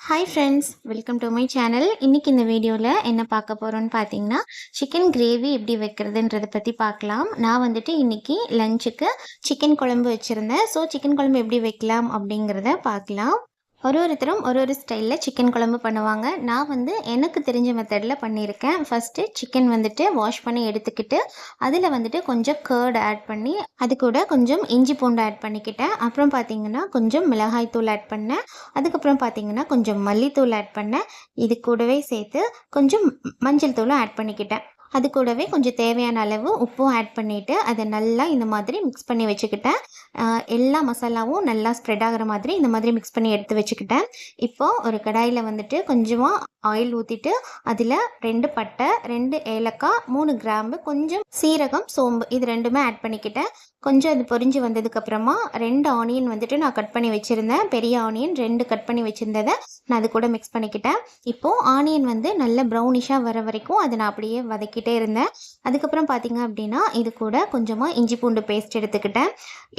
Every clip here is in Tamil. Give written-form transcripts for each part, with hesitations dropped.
Hi friends, welcome to my channel. இன்றைக்கி இந்த வீடியோவில் என்ன பார்க்க போகிறோன்னு பார்த்தீங்கன்னா, சிக்கன் கிரேவி எப்படி வைக்கிறதுன்றதை பற்றி பார்க்கலாம். நான் வந்துட்டு இன்றைக்கி லஞ்சுக்கு சிக்கன் குழம்பு வச்சுருந்தேன். ஸோ சிக்கன் குழம்பு எப்படி வைக்கலாம் அப்படிங்கிறத பார்க்கலாம். ஒருத்தரும் ஒரு ஸ்டைலில் சிக்கன் குழம்பு பண்ணுவாங்க. நான் வந்து எனக்கு தெரிஞ்ச மெத்தடில் பண்ணியிருக்கேன். ஃபஸ்ட்டு சிக்கன் வந்துட்டு வாஷ் பண்ணி எடுத்துக்கிட்டு அதில் வந்துட்டு கொஞ்சம் கர்ட் ஆட் பண்ணி அது கூட கொஞ்சம் இஞ்சி பூண்டு ஆட் பண்ணிக்கிட்டேன். அப்புறம் பார்த்திங்கன்னா கொஞ்சம் மிளகாய் தூள் ஆட் பண்ணேன். அதுக்கப்புறம் பார்த்திங்கன்னா கொஞ்சம் மல்லித்தூள் ஆட் பண்ணேன். இது கூடவே சேர்த்து கொஞ்சம் மஞ்சள் தூளும் ஆட் பண்ணிக்கிட்டேன். அது கூடவே கொஞ்சம் தேவையான அளவு உப்பும் ஆட் பண்ணிவிட்டு அதை நல்லா இந்த மாதிரி மிக்ஸ் பண்ணி வச்சுக்கிட்டேன். எல்லா மசாலாவும் நல்லா ஸ்ப்ரெட் ஆகிற மாதிரி இந்த மாதிரி மிக்ஸ் பண்ணி எடுத்து வச்சுக்கிட்டேன். இப்போது ஒரு கடாயில் வந்துட்டு கொஞ்சமாக ஆயில் ஊற்றிட்டு அதில் 2 பட்டை, 2 ஏலக்காய், 3 கிராம்பு, கொஞ்சம் சீரகம், சோம்பு இது ரெண்டுமே ஆட் பண்ணிக்கிட்டேன். கொஞ்சம் அது பொரிஞ்சு வந்ததுக்கப்புறமா 2 ஆனியன் வந்துட்டு நான் கட் பண்ணி வச்சுருந்தேன். பெரிய ஆனியன் 2 கட் பண்ணி வச்சுருந்ததை நான் அது கூட மிக்ஸ் பண்ணிக்கிட்டேன். இப்போது ஆனியன் வந்து நல்ல ப்ரௌனிஷாக வர வரைக்கும் அதை நான் அப்படியே வதக்கிட்டே இருந்தேன். அதுக்கப்புறம் பார்த்திங்க அப்படின்னா இது கூட கொஞ்சமாக இஞ்சி பூண்டு பேஸ்ட் எடுத்துக்கிட்டேன்.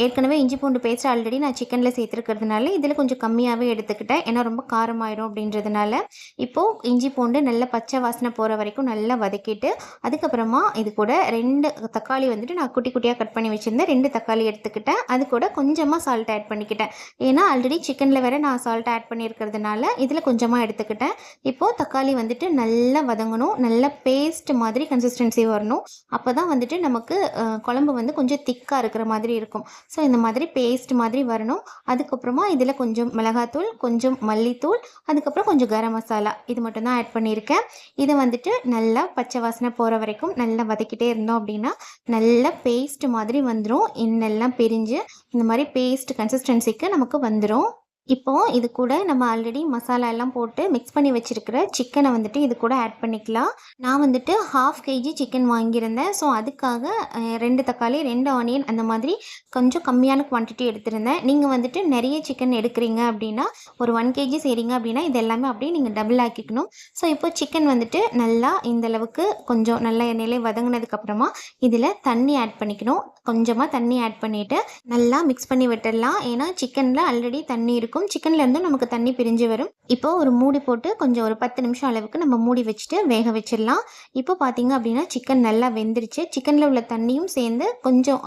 ஏற்கனவே இஞ்சி பூண்டு பேஸ்ட் ஆல்ரெடி நான் சிக்கனில் சேர்த்துருக்கிறதுனால இதில் கொஞ்சம் கம்மியாகவே எடுத்துக்கிட்டேன். ஏன்னா ரொம்ப காரமாயிடும் அப்படின்றதுனால. இப்போது இஞ்சி பூண்டு நல்ல பச்சை வாசனை போகிற வரைக்கும் நல்லா வதக்கிட்டு அதுக்கப்புறமா இது கூட 2 தக்காளி வந்துட்டு நான் குட்டி குட்டியாக கட் பண்ணி வச்சுருந்தேன். 2 தக்காளி எடுத்துக்கிட்டேன். அது கூட கொஞ்சமாக சால்ட் ஆட் பண்ணிக்கிட்டேன். ஏன்னா ஆல்ரெடி சிக்கனில் வேறு நான் சால்ட் ஆட் பண்ணியிருக்கிறதுனால இதில் கொஞ்சமாக எடுத்துக்கிட்டேன். இப்போது தக்காளி வந்துட்டு நல்லா வதங்கணும். நல்லா பேஸ்ட் மாதிரி கன்சிஸ்டன்சி வரணும். அப்போ தான் வந்துட்டு நமக்கு குழம்பு வந்து கொஞ்சம் திக்காக இருக்கிற மாதிரி இருக்கும். ஸோ இந்த மாதிரி பேஸ்ட் மாதிரி வரணும். அதுக்கப்புறமா இதில் கொஞ்சம் மிளகாத்தூள், கொஞ்சம் மல்லித்தூள், அதுக்கப்புறம் கொஞ்சம் கரம் மசாலா இது மட்டும்தான் ஆட் பண்ணியிருக்கேன். இதை வந்துட்டு நல்லா பச்சை வாசனை போகிற வரைக்கும் நல்லா வதக்கிட்டே இருந்தோம் அப்படின்னா நல்லா பேஸ்ட் மாதிரி வந்துடும். எண்ணெல்லாம் பிரிஞ்சு இந்த மாதிரி பேஸ்ட் கன்சிஸ்டன்சிக்கு நமக்கு வந்துடும். இப்போது இது கூட நம்ம ஆல்ரெடி மசாலா எல்லாம் போட்டு மிக்ஸ் பண்ணி வச்சுருக்கிற சிக்கனை வந்துட்டு இது கூட ஆட் பண்ணிக்கலாம். நான் வந்துட்டு 1/2 kg சிக்கன் வாங்கியிருந்தேன். ஸோ அதுக்காக 2 தக்காளி, 2 ஆனியன் அந்த மாதிரி கொஞ்சம் கம்மியான குவான்டிட்டி எடுத்திருந்தேன். நீங்கள் வந்துட்டு நிறைய சிக்கன் எடுக்கிறீங்க அப்படின்னா ஒரு 1 kg செய்கிறீங்க அப்படின்னா இது எல்லாமே அப்படியே நீங்கள் டபுள் ஆக்கிக்கணும். ஸோ இப்போ சிக்கன் வந்துட்டு நல்லா இந்தளவுக்கு கொஞ்சம் நல்லா எண்ணெயிலே வதங்கினதுக்கப்புறமா இதில் தண்ணி ஆட் பண்ணிக்கணும். கொஞ்சமாக தண்ணி ஆட் பண்ணிவிட்டு நல்லா மிக்ஸ் பண்ணி விட்டுடலாம். ஏன்னா சிக்கனில் ஆல்ரெடி தண்ணி இருக்கும். சிக்கன்லேருந்து நமக்கு தண்ணி பிரிஞ்சு வரும். இப்போ ஒரு மூடி போட்டு கொஞ்சம் ஒரு 10 நிமிஷம் அளவுக்கு நம்ம மூடி வச்சுட்டு வேக வச்சிடலாம். இப்போ பார்த்தீங்க அப்படின்னா சிக்கன் நல்லா வெந்துருச்சு. சிக்கனில் உள்ள தண்ணியும் சேர்ந்து கொஞ்சம்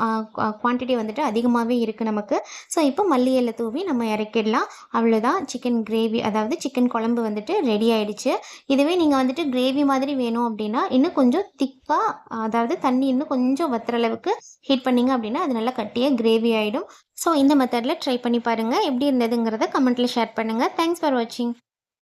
குவான்டிட்டி வந்துட்டு அதிகமாகவே இருக்குது நமக்கு. ஸோ இப்போ மல்லி இலை தூவி நம்ம இறக்கிடலாம். அவ்வளோதான், சிக்கன் கிரேவி அதாவது சிக்கன் குழம்பு வந்துட்டு ரெடி ஆகிடுச்சு. இதுவே நீங்கள் வந்துட்டு கிரேவி மாதிரி வேணும் அப்படின்னா இன்னும் கொஞ்சம் திக்காக அதாவது தண்ணி இன்னும் கொஞ்சம் வத்துற அளவுக்கு ஹீட் பண்ணிங்க அப்படின்னா அது நல்லா கட்டியாக கிரேவி ஆகிடும். ஸோ இந்த மெத்தடில் ட்ரை பண்ணி பாருங்கள். எப்படி இருந்ததுங்கிறத கமெண்ட்டில் ஷேர் பண்ணுங்கள். தேங்க்ஸ் ஃபார் வாட்சிங்.